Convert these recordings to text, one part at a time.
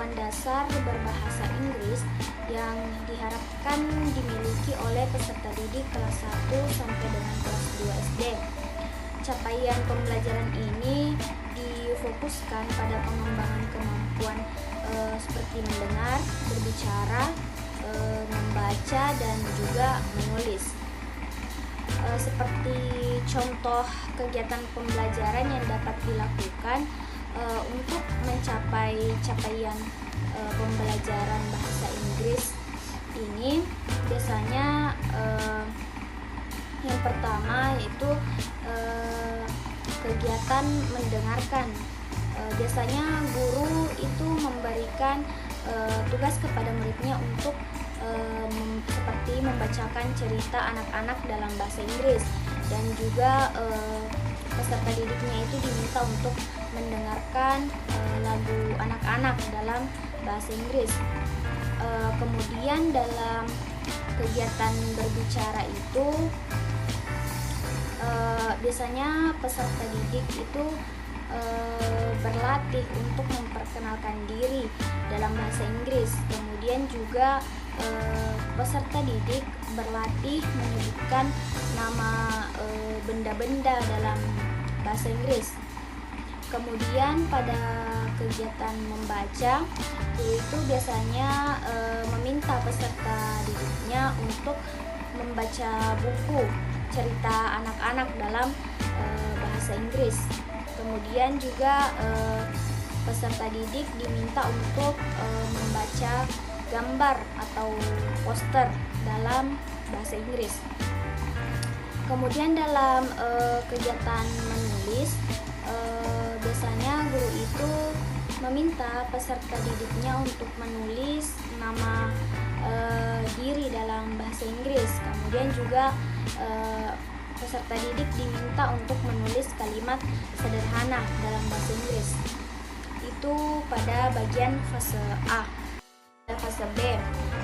kemampuan dasar berbahasa Inggris yang diharapkan dimiliki oleh peserta didik kelas 1 sampai dengan kelas 2 SD. Capaian pembelajaran ini difokuskan pada pengembangan kemampuan seperti mendengar, berbicara, membaca, dan juga menulis. Seperti contoh kegiatan pembelajaran yang dapat dilakukan untuk mencapai capaian pembelajaran bahasa Inggris ini, biasanya yang pertama yaitu kegiatan mendengarkan. Biasanya guru itu memberikan tugas kepada muridnya untuk seperti membacakan cerita anak-anak dalam bahasa Inggris, dan juga peserta didiknya itu diminta untuk mendengarkan lagu anak-anak dalam bahasa Inggris. Kemudian dalam kegiatan berbicara itu biasanya peserta didik itu berlatih untuk memperkenalkan diri dalam bahasa Inggris. Kemudian juga peserta didik berlatih menyebutkan nama benda-benda dalam bahasa Inggris. Kemudian pada kegiatan membaca, itu biasanya meminta peserta didiknya untuk membaca buku cerita anak-anak dalam bahasa Inggris. Kemudian juga peserta didik diminta untuk membaca gambar atau poster dalam bahasa Inggris. Kemudian dalam kegiatan menulis, biasanya guru itu meminta peserta didiknya untuk menulis nama diri dalam bahasa Inggris. Kemudian juga peserta didik diminta untuk menulis kalimat sederhana dalam bahasa Inggris. Itu pada bagian fase A. Fase B,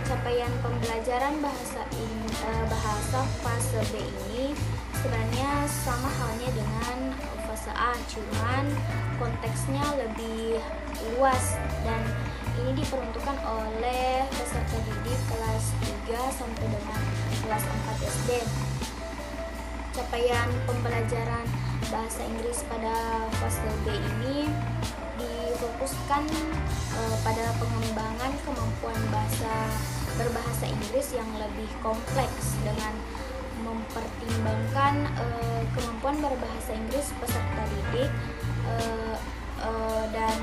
capaian pembelajaran bahasa fase B ini sebenarnya sama halnya dengan fase A, cuman konteksnya lebih luas, dan ini diperuntukkan oleh peserta didik kelas 3 sampai dengan kelas 4 SD. Capaian pembelajaran bahasa Inggris pada fase B ini difokuskan pada pengembangan kemampuan berbahasa Inggris yang lebih kompleks dengan mempertimbangkan kemampuan berbahasa Inggris peserta didik, dan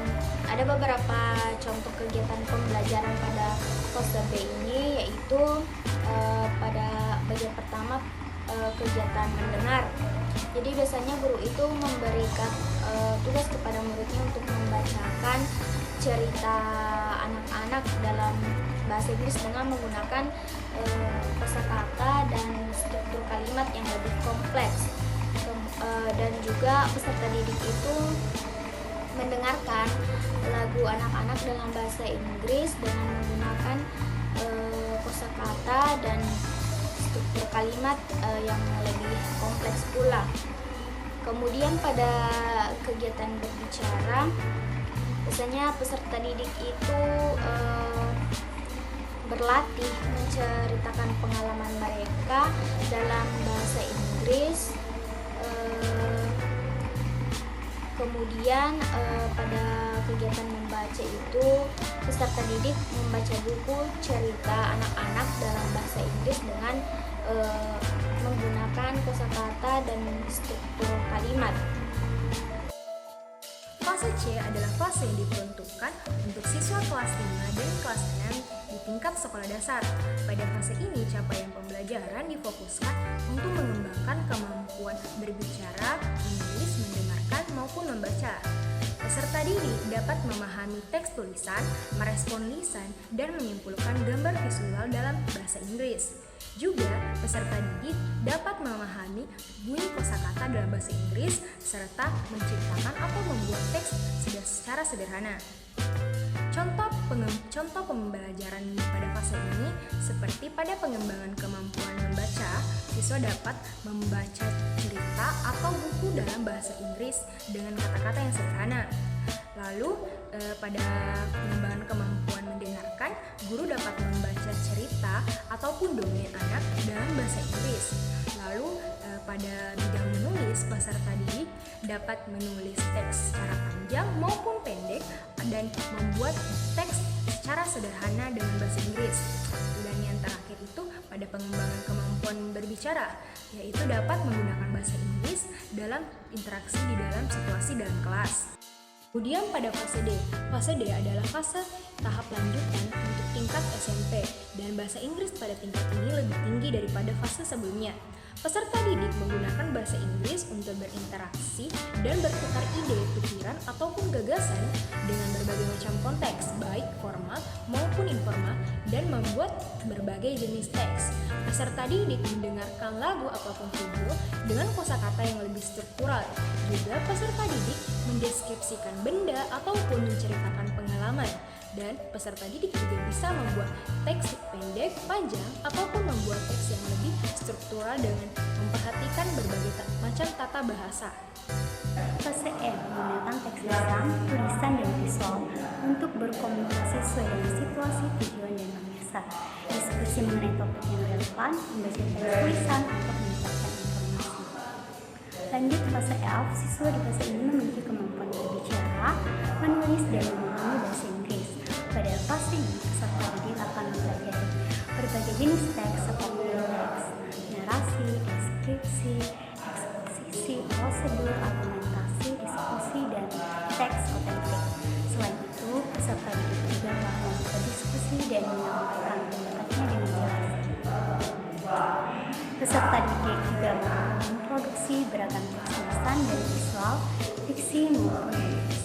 ada beberapa contoh kegiatan pembelajaran pada fase B ini, yaitu pada bagian pertama kegiatan mendengar. Jadi biasanya guru itu memberikan tugas kepada muridnya untuk membacakan cerita anak-anak dalam bahasa Inggris dengan menggunakan kosakata dan struktur kalimat yang lebih kompleks. Dan juga peserta didik itu mendengarkan lagu anak-anak dalam bahasa Inggris dengan menggunakan kosakata dan struktur kalimat yang lebih kompleks pula. Kemudian pada kegiatan berbicara, biasanya peserta didik itu berlatih menceritakan pengalaman mereka dalam bahasa Inggris. Kemudian pada kegiatan membaca itu, peserta didik membaca buku cerita anak-anak dalam bahasa Inggris dengan menggunakan kosakata dan struktur kalimat. Fase C adalah fase yang diperuntukkan untuk siswa kelas 5 dan kelas 6 di tingkat sekolah dasar. Pada fase ini, capaian pembelajaran difokuskan untuk mengembangkan kemampuan berbicara, menulis, mendengarkan, maupun membaca. Peserta didik dapat memahami teks tulisan, merespon lisan, dan menyimpulkan gambar visual dalam bahasa Inggris. Juga, peserta didik dapat memahami bunyi kosakata dalam bahasa Inggris serta menciptakan atau membuat teks secara sederhana. Contoh pembelajaran pada fase ini seperti pada pengembangan kemampuan membaca, siswa dapat membaca cerita atau buku dalam bahasa Inggris dengan kata-kata yang sederhana. Lalu, pada pengembangan kemampuan mendengarkan, guru dapat membaca cerita ataupun dongeng anak dalam bahasa Inggris. Lalu pada bidang menulis, peserta didik dapat menulis teks secara panjang maupun pendek dan membuat teks secara sederhana dengan bahasa Inggris. Dan yang terakhir itu pada pengembangan kemampuan berbicara, yaitu dapat menggunakan bahasa Inggris dalam interaksi di dalam situasi dalam kelas. Kemudian pada fase D. Fase D adalah fase tahap lanjutan untuk tingkat SMP dan bahasa Inggris pada tingkat ini lebih tinggi daripada fase sebelumnya. Peserta didik menggunakan bahasa Inggris untuk berinteraksi dan bertukar ide, pikiran, ataupun gagasan dengan berbagai macam konteks, baik formal maupun informal, dan membuat berbagai jenis teks. Peserta didik mendengarkan lagu ataupun video dengan kosakata yang lebih struktural. Juga peserta didik mendeskripsikan benda ataupun menceritakan pengalaman. Dan peserta didik juga bisa membuat teks pendek, panjang, ataupun membuat teks yang lebih struktural dengan memperhatikan berbagai macam tata bahasa. Fase E menggunakan teks lisan, tulisan, dan visual untuk berkomunikasi sesuai dengan situasi, tujuan, dan pemirsa. Diskusi mengenai topik yang relevan, membaca teks tulisan untuk mendapatkan informasi. Lanjut fase F, siswa di fase ini memiliki kemampuan berbicara, menulis, dan memahami bahasa Inggris. Pada fase ini, peserta didik akan mempelajari berbagai jenis teks seperti teks narasi, deskripsi, eksposisi, prosedur, argumentasi, diskusi, dan teks otentik. Selain itu, peserta didik juga telah berdiskusi dan menyampaikan pendapatnya dengan jelas. Peserta didik juga memproduksi beragam teks tulisan dan visual, fiksi maupun non-fiksi.